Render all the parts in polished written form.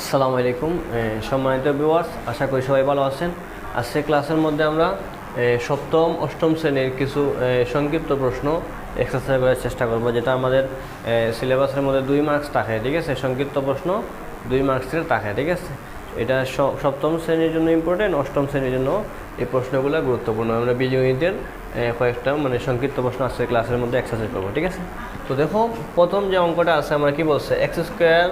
আসসালামু আলাইকুম সম্মানিত ভিউয়ার্স, আশা করি সবাই ভালো আছেন। আজকে ক্লাসের মধ্যে আমরা সপ্তম অষ্টম শ্রেণীর কিছু সংক্ষিপ্ত প্রশ্ন এক্সারসাইজ করার চেষ্টা করব, যেটা আমাদের সিলেবাসের মধ্যে 2 মার্কস থাকে। ঠিক আছে, সংক্ষিপ্ত প্রশ্ন 2 মার্কসের থাকে। ঠিক আছে, এটা সপ্তম শ্রেণীর জন্য ইম্পর্টেন্ট, অষ্টম শ্রেণীর জন্য এই প্রশ্নগুলো গুরুত্বপূর্ণ। আমরা বীজগণিতের কয়েকটা সংক্ষিপ্ত প্রশ্ন আজকে ক্লাসের মধ্যে এক্সারসাইজ করবো। ঠিক আছে, তো দেখো প্রথম যে অঙ্কটা আছে আমরা কি বলছে, x square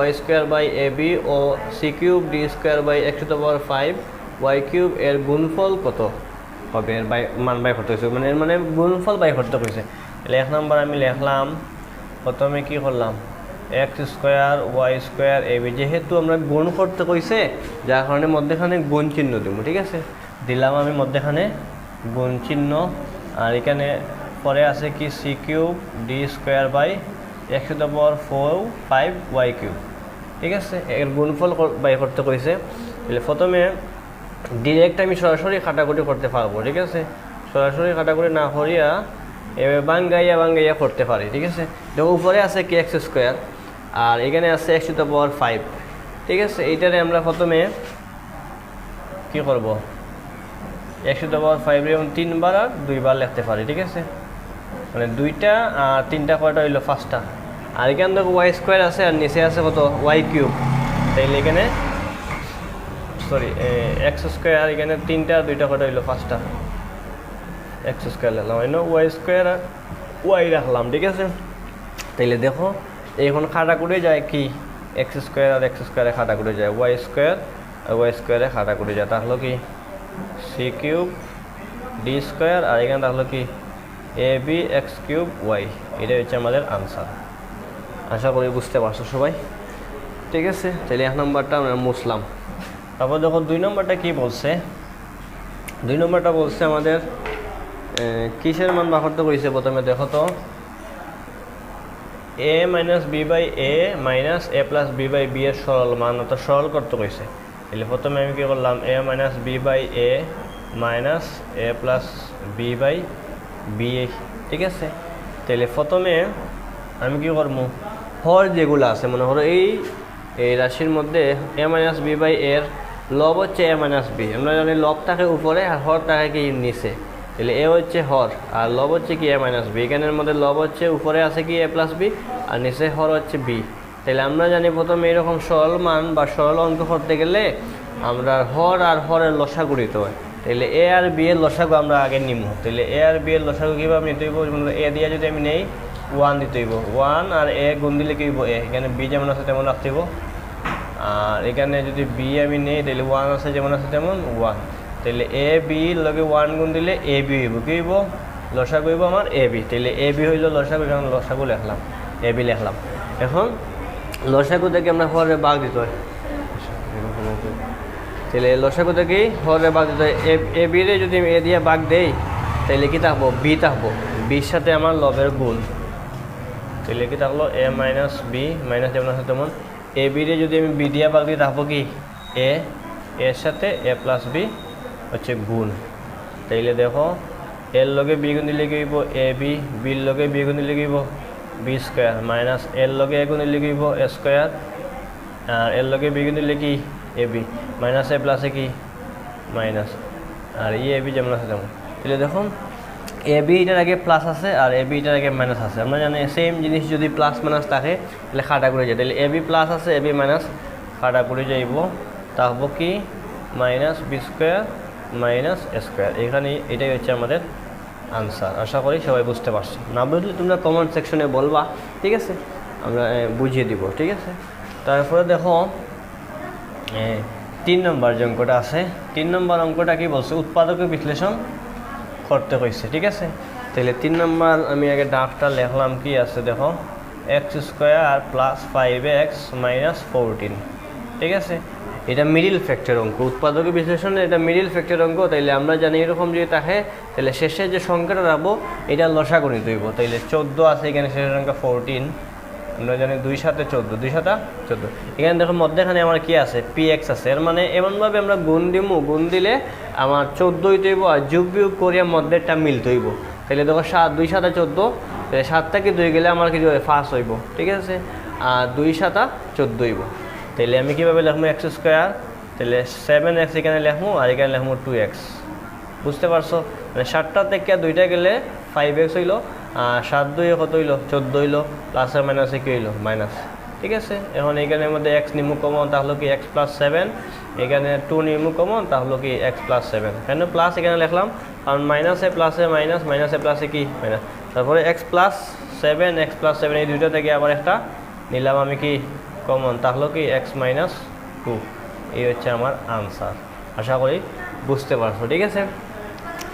y square by A B ও C cube D square by x⁵ y cube এর গুণফল কত হবে, এর মান বাই করতে হয়েছে, মানে এর মানে গুণফল বাই করতে হয়েছে। তাহলে 1 নম্বর আমি লিখলাম, প্রথমে কি করলাম, x square y square A B, যেহেতু আমরা গুণ করতে কইছে যার কারণে মধ্যেখানে গুণ চিহ্ন দেবো। ঠিক আছে, দিলাম আমি মধ্যেখানে গুণ চিহ্ন, আর এখানে পরে আছে কি C cube D square by x⁵ y cube. ঠিক আছে, এর গুণফল বাই করতে কইছে। তাহলে প্রথমে ডিরেক্ট আমি সরাসরি কাটাকুটি করতে পারবো। ঠিক আছে, সরাসরি কাটাকুটি না করিয়া এবার বাঙ্গাইয়া করতে পারি। ঠিক আছে, দেখো উপরে আছে কি x স্কোয়ার আর এখানে আছে x⁵। ঠিক আছে, এইটারে আমরা প্রথমে কি করব, x⁵ এবং 3 বার আর 2 বার লিখতে পারি। ঠিক আছে, মানে 2টা আর 3টা কয়টা হইলো 5টা, আর এখানে দেখো y স্কোয়ার আছে আর নিচে আছে কত y কিউব। তাইলে এখানে x স্কোয়ার, এখানে 3টা আর 2টা কয়টা হইলো 5টা, x স্কোয়ার লিখলাম, y স্কোয়ার আর y রাখলাম। ঠিক আছে, তাইলে দেখো এখন কাটাকুটি যায় কি x স্কোয়ার আর x স্কোয়ারে কাটাকুটি যায়, y স্কোয়ার আর y স্কোয়ারে কাটাকুটি যায়, তাহলে কি সি কিউব ডি স্কোয়ার আর এখানে তাহলে কি A B x cube Y. এটাই হচ্ছে আমাদের আনসার। আশা করি বুঝতে পারছো সবাই। ঠিক আছে, তাহলে 1 নম্বরটা আমরা মুছলাম। তারপর দেখো 2 নম্বরটা কি বলছে, 2 নম্বরটা বলছে আমাদের কিসের মান বার করতে কইছে। প্রথমে দেখো তো a minus B by A minus A plus B by B এর সরল মান, অর্থাৎ সরল করতে কইছে। তাহলে প্রথমে আমি কি করলাম, a minus B by A minus A plus B by B. ঠিক আছে, তাহলে প্রথমে আমি কি করবো, হর যেগুলো আছে মনে করো এই রাশির মধ্যে এ মাইনাস বি বাই এর লব হচ্ছে এ মাইনাস বি, আমরা জানি লব থাকে উপরে আর হর থাকে কি নিচে। তাহলে এ হচ্ছে হর আর লব হচ্ছে কি এ মাইনাস বি, এখানের মধ্যে লব হচ্ছে উপরে আছে কি এ প্লাস বি আর নিচে হর হচ্ছে বি। তাহলে আমরা জানি প্রথমে এরকম সরল মান বা সরল অঙ্ক করতে গেলে আমরা হর আর হরের লসাগু নিতে হয়। তাহলে এ আর বি এর লসাগু আমরা আগে নিব। তাহলে এ আর বি এর লসাগু কীভাবে নিতে হইব, এ দিয়ে যদি আমি নেই 1 দিতে হইব, 1 আর এ গুণ দিলে কী হইব, এখানে বি যেমন আছে তেমন রাখতে হইব, আর এখানে যদি বি আমি নেই তাহলে 1 আছে যেমন আছে তেমন 1। তাহলে এ বি লগে 1 গুণ দিলে এ বি হইব, কী হইব, লসাগু হইব আমার এ বি। তাহলে এ বি হইল লসাগু, এখন লসাগু লিখলাম, এ বি লিখলাম। এখন লসাগু থেকে আমরা হরে ভাগ দিতে হয়, তাহলে লসাগু থেকেই হরে ভাগ দিতে হয়। এ বি রে যদি আমি এ দিয়ে ভাগ দেই তাহলে কি থাকবো, বি থাকবো, বির সাথে আমার লবের গুণ। তাহলে কি থাকলো এ মাইনাস বি মাইনাস যেমন আছে তেমন, এ বি রে যদি আমি বি দিয়ে ভাগ দিই থাকবো কি এ, এর সাথে এ প্লাস বি হচ্ছে গুণ। তাইলে দেখো এর লগে বি গুণ দিলে কি হইব এ বি, বির লগে বি গুণ দিলে কি হইব বি স্কোয়ার মাইনাস এর লগে এ গুণ দিলে কি হইব এ স্কোয়ার, আর এর লগে বি গুণ দিলে কি এ বি মাইনাস এ প্লাসে কি মাইনাস, আর এ বি যেমন আছে তেমন। তাহলে দেখুন এ বি এটার আগে প্লাস আছে আর এ বি এটার আগে মাইনাস আছে, আমরা জানি সেম জিনিস যদি প্লাস মাইনাস থাকে তাহলে কাটাকুটি যায়। তাহলে এ বি প্লাস আছে এ বি মাইনাস কাটাকুটি যাইব, তা হবো কি মাইনাস বি স্কোয়ার মাইনাস এ স্কোয়ার। এখানে এটাই হচ্ছে আমাদের আনসার। আশা করি সবাই বুঝতে পারছো, না বুঝলে তোমরা কমেন্ট সেকশনে বলবা। ঠিক আছে, আমরা বুঝিয়ে দিব। ঠিক আছে, তারপরে দেখো 3 নম্বর যে অঙ্কটা আছে, 3 নম্বর অঙ্কটা কি বলছে, উৎপাদকের বিশ্লেষণ করতে কইছে। ঠিক আছে, তাহলে 3 নম্বর আমি আগে ডাকটা লিখলাম, কি আছে দেখো x square plus 5x minus 14। ঠিক আছে, এটা মিডিল ফ্যাক্টর অঙ্ক, উৎপাদকের বিশ্লেষণে এটা মিডিল ফ্যাক্টর অঙ্ক। তাইলে আমরা জানি এরকম যদি থাকে তাহলে শেষে যে সংখ্যাটা রাখবো এটা লসাগু নিতে হইব। তাইলে 14 আছে এখানে, শেষের সংখ্যা 14, আমরা জানি 2 সাথে 14, 2 সাথে 14। এখানে দেখো মধ্যেখানে আমার কি আছে পি এক্স আছে, এর মানে এমনভাবে আমরা গুণ দিব, গুণ দিলে আমার 14 হইতে হইব আর যোগ বিয়োগ করিয়া মধ্যেরটা মিলতে হইব। তাহলে দেখো 7, 2 সাথে 14, তাহলে 7 থেকে 2 গেলে আমার কি 5 হইব। ঠিক আছে, আর 2 সাথে 14 হইব। তাহলে আমি কীভাবে লিখবো এক্স স্কোয়ার, তাহলে 7x এখানে লিখবো আর এখানে লিখবো 2x। বুঝতে পারছো? মানে 7টা থেকে 2টা গেলে 5x হইল, আর 7 2 কত হইল 14 হইল, প্লাস আর মাইনাসে কি হইল মাইনাস। ঠিক আছে, এখন এখানের মধ্যে x নিমু কমন, তাহলে কি x + 7, এখানে 2 নিমু কমন, তাহলে কি x + 7। কেন প্লাস এখানে লিখলাম, কারণ মাইনাসে প্লাসে মাইনাস, মাইনাসে প্লাসে কি মাইনাস, তারপরে x + 7 x + 7 এই দুইটা থেকে আবার একটা নিলাম আমি কি কমন, তাহলে কি x - 2। এই হচ্ছে আমার আনসার। আশা করি বুঝতে পারছো। ঠিক আছে,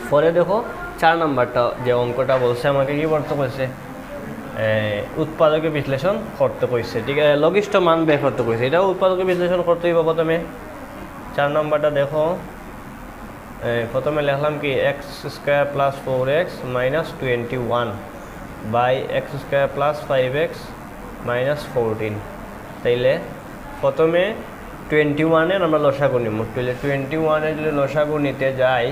পরে দেখো 4 নাম্বারটা যে অঙ্কটা বলছে আমাকে কি করতে কইছে, উৎপাদকে বিশ্লেষণ করতে কইছে। ঠিক আছে, লঘিষ্ঠ মান বের করতে কইছে, এটাও উৎপাদকে বিশ্লেষণ করতে হইব। প্রথমে 4 নাম্বারটা দেখো, প্রথমে লিখলাম কি x² + 4x - 21 by x² + 5x - 14। তাইলে প্রথমে 21-এর আমরা লসাগু নিব। তাহলে 21-এর যদি লসাগু নিতে যাই,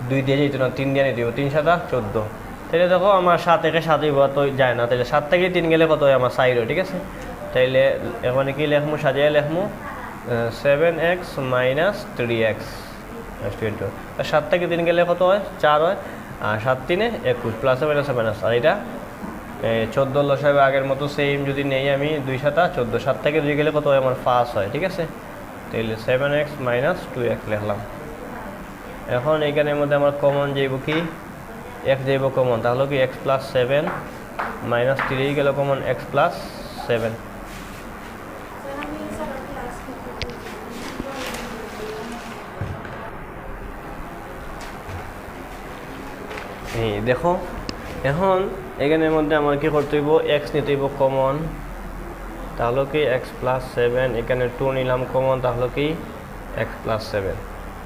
2 দিয়ে যেত না, 3 দিয়ে নিতে হবে, 3 × 7 = 14। তাহলে দেখো আমার 7 থেকে 7 হইব, তো যায় না, তাহলে 7 থেকে 3 গেলে কত হয় আমার 4 হয়। ঠিক আছে, তাইলে এখানে কি লিখবো, সাজিয়ে লিখবো 7x - 3x 21। 7 থেকে 3 গেলে কত হয় 4 হয়, আর 7 × 3 = 21, প্লাস মাইনাস মাইনাস। আর এটা 14 লসাগু আগের মতো সেম যদি নেই আমি, 2 × 7 = 14, 7 থেকে 2 গেলে কত হয় আমার 5 হয়। ঠিক আছে, তাহলে 7x - 2x লিখলাম। এখন এইখানের মধ্যে আমার কমন যাইব কি x যাইব কমন, তাহলে কি x + 7 - 3 গেল কমন, x + 7। এই দেখো, এখন এখানের মধ্যে আমার কি করতে হইব, x নিতে হইব কমন, তাহলে কি x + 7, এখানে 2 নিলাম কমন, তাহলে কি x + 7,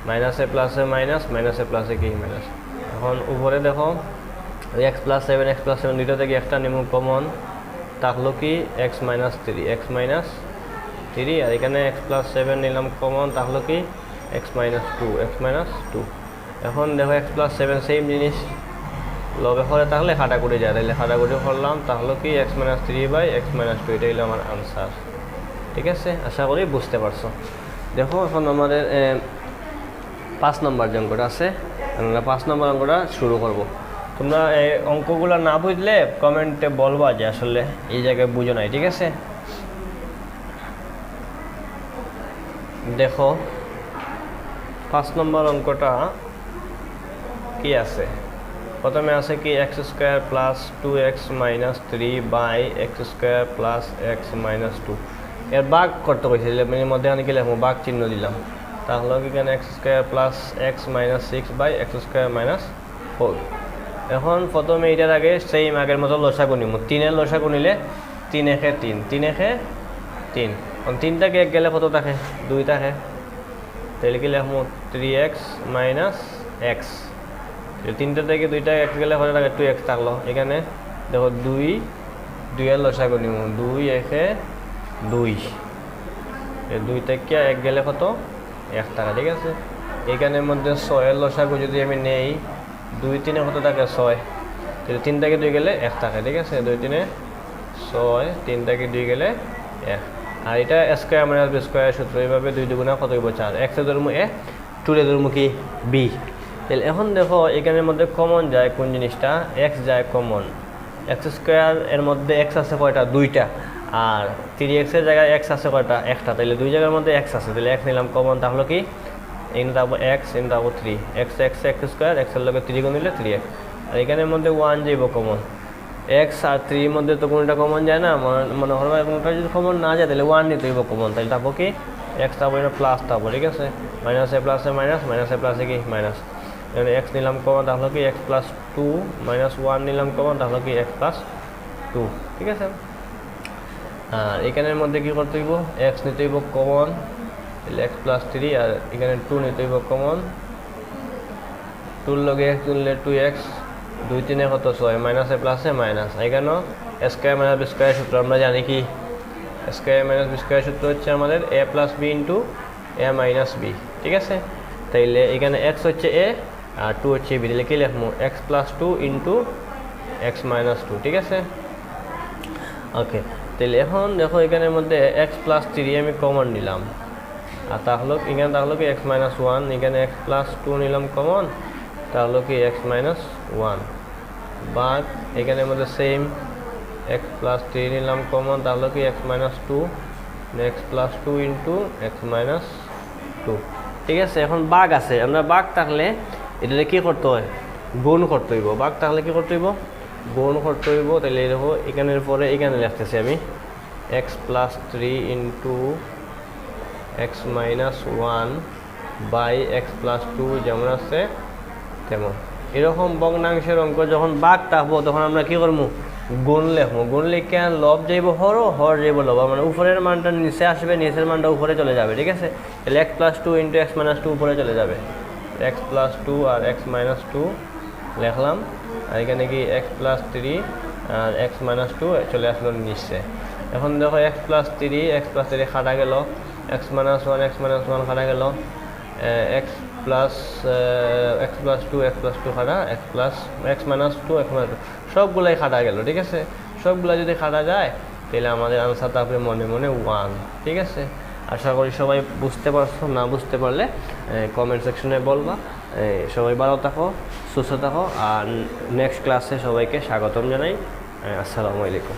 মাইনাসে প্লাসে মাইনাস, মাইনাসে প্লাসে কি মাইনাস। এখন উপরে দেখো x + 7 x + 7 দুইটা থেকে একটা নিমু কমন, তাহলে কি x - 3 x - 3, আর এখানে x + 7 নিলাম কমন, তাহলে কি x - 2 x - 2। এখন দেখো x + 7 সেম জিনিস লবে করে, তাহলে কাটাকুটি যায়, তাহলে কাটাকুটি করলাম, তাহলে কি x - 3/x - 2, এটাই হলো আমার আনসার। ঠিক আছে, আশা করি বুঝতে পারছো। দেখো এখন আমাদের 5 নম্বর যে অঙ্কটা আছে, আমরা 5 নম্বর অঙ্কটা শুরু করব। তোমরা এই অঙ্কগুলো না বুঝলে কমেন্টে বলবা যে আসলে এই জায়গায় বুঝো নাই। ঠিক আছে, দেখো 5 নম্বর অঙ্কটা কি আছে। প্রথমে আছে কি x² + 2x - 3 by x² + x - 2। এর ভাগ করতে কইছে, এর মধ্যে আমি কি লিখবো, ভাগ চিহ্ন দিলাম, তাহলে এখানে x² + x - 6 বাই x² - 4। এখন প্রথমে এটার আগে সেম আগের মতো লসাগু নিব। 3-এর লসাগু নিলে 3 × 1 = 3, 3 × 1 = 3। এখন 3 থেকে 1 গেলে কত থাকে, 2 থাকে, তাহলে কি লিখবো 3x - x। 3টা থেকে 2টা x গেলে কত থাকে, 2x থাকলো। এখানে দেখো 2-এর লসাগু নিব, 2 × 1 = 2, 2 থেকে 1 গেলে কত 1 থাকে। ঠিক আছে, এখানের মধ্যে 6-এর লসাগু যদি আমি নেই, 2 × 3 কত থাকে 6, তাহলে 3 থেকে 2 গেলে 1 থাকে। ঠিক আছে, 2 × 3 = 6, 3 থেকে 2 গেলে 1। আর এটা স্কোয়ার মাইনাস বি স্কোয়ার সূত্র, এইভাবে 2 দুগুণা কত হইব 4, x এর ধর্ম a, 2 এর ধর্ম কি b। তাহলে এখন দেখো এখানের মধ্যে কমন যায় কোন জিনিসটা, x যায় কমন, x² এর মধ্যে x আছে কয়টা, 2টা, আর 3x এর জায়গায় x আছে কয়টা, একটা, তাহলে 2 জায়গার মধ্যে x আছে, তাহলে x নিলাম কমন, তাহলে কি এখানে থাকবো x, এখানে থাকবো 3, x x² x এর লগে 3 গুণ নিলে 3x। আর এখানের মধ্যে 1 যাইব কমন, x আর 3 এর মধ্যে তো কোনটা কমন যায় না, মনে করবো কোনটা যদি কমন না যায় তাহলে 1 নিতে হইব কমন, তাহলে থাকবো কি x থাকবো এটা প্লাস থাকবো। ঠিক আছে, মাইনাসে প্লাসে মাইনাস, মাইনাসে প্লাসে কি মাইনাস, এখানে x নিলাম কমন, তাহলে কি x + 2 - 1 নিলাম কমন, তাহলে কি x + 2। ঠিক আছে, আর এখানের মধ্যে কি করতে হইব, x নিতে হইব কমন, তাহলে x + 3, আর এখানে 2 নিতে হইব কমন, 2-র লগে x নিলে 2x, 2 × 3 কত 6, মাইনাসে প্লাসে মাইনাস। এখানেও স্কোয়ার মাইনাস বি স্কোয়ার সূত্র আমরা জানি কি, স্কোয়ার মাইনাস বি স্কোয়ার সূত্র হচ্ছে আমাদের a + b × a - b। ঠিক আছে, তাইলে এখানে x হচ্ছে a আর 2 হচ্ছে b, তাহলে কি লিখবো x + 2 × x - 2। ঠিক আছে, ওকে। তাহলে এখন দেখো এখানের মধ্যে এক্স প্লাস 3 আমি কমন নিলাম, আর তাহলে এখানে তাহলে কি এক্স মাইনাস 1, এখানে এক্স প্লাস 2 নিলাম কমন, তাহলে কি এক্স মাইনাস 1, বা এখানের মধ্যে সেম এক্স প্লাস 3 নিলাম কমন, তাহলে কি x minus 2, x plus 2 into X minus 2। ঠিক আছে, এখন বাঘ আছে, আমরা বাঘ থাকলে এটা কি করতে হয়, গুণ করতে হইব। বাঘ থাকলে কি করতে হইব, গুণ করতে হইব। তাহলে দেখো এখানের পরে এখানে লিখতেছি আমি X plus 3 into X minus 1 by X plus 2 যেমন আছে তেমন। এরকম ভগ্নাংশের অঙ্ক যখন বাঘ থাকবো তখন আমরা কি করবো, গুণ লিখবো। গুণ লিখে লব যাইব হর, হর যাইব লব, মানে উপরের মানটা নিচে আসবে, নিচের মানটা উপরে চলে যাবে। ঠিক আছে, তাহলে x plus 2 into X minus 2 উপরে চলে যাবে, এক্স প্লাস 2 আর এক্স মাইনাস 2 লিখলাম, আর এখানে কি এক্স প্লাস 3 আর এক্স মাইনাস 2 চলে আসলো নিচে। এখন দেখো এক্স প্লাস 3 কাটা গেল, এক্স মাইনাস 1 কাটা গেল, এক্স প্লাস 2 কাটা, এক্স মাইনাস 2 সবগুলাই কাটা গেল। ঠিক আছে, সবগুলা যদি কাটা যায় তাহলে আমাদের আনসার থাকবে মনে মনে 1। ঠিক আছে, আশা করি সবাই বুঝতে পারছো, না বুঝতে পারলে কমেন্ট সেকশনে বলবা। সবাই ভালো থাকো, সুস্থ থাকো, আর নেক্সট ক্লাসে সবাইকে স্বাগতম জানাই। আসসালামু আলাইকুম।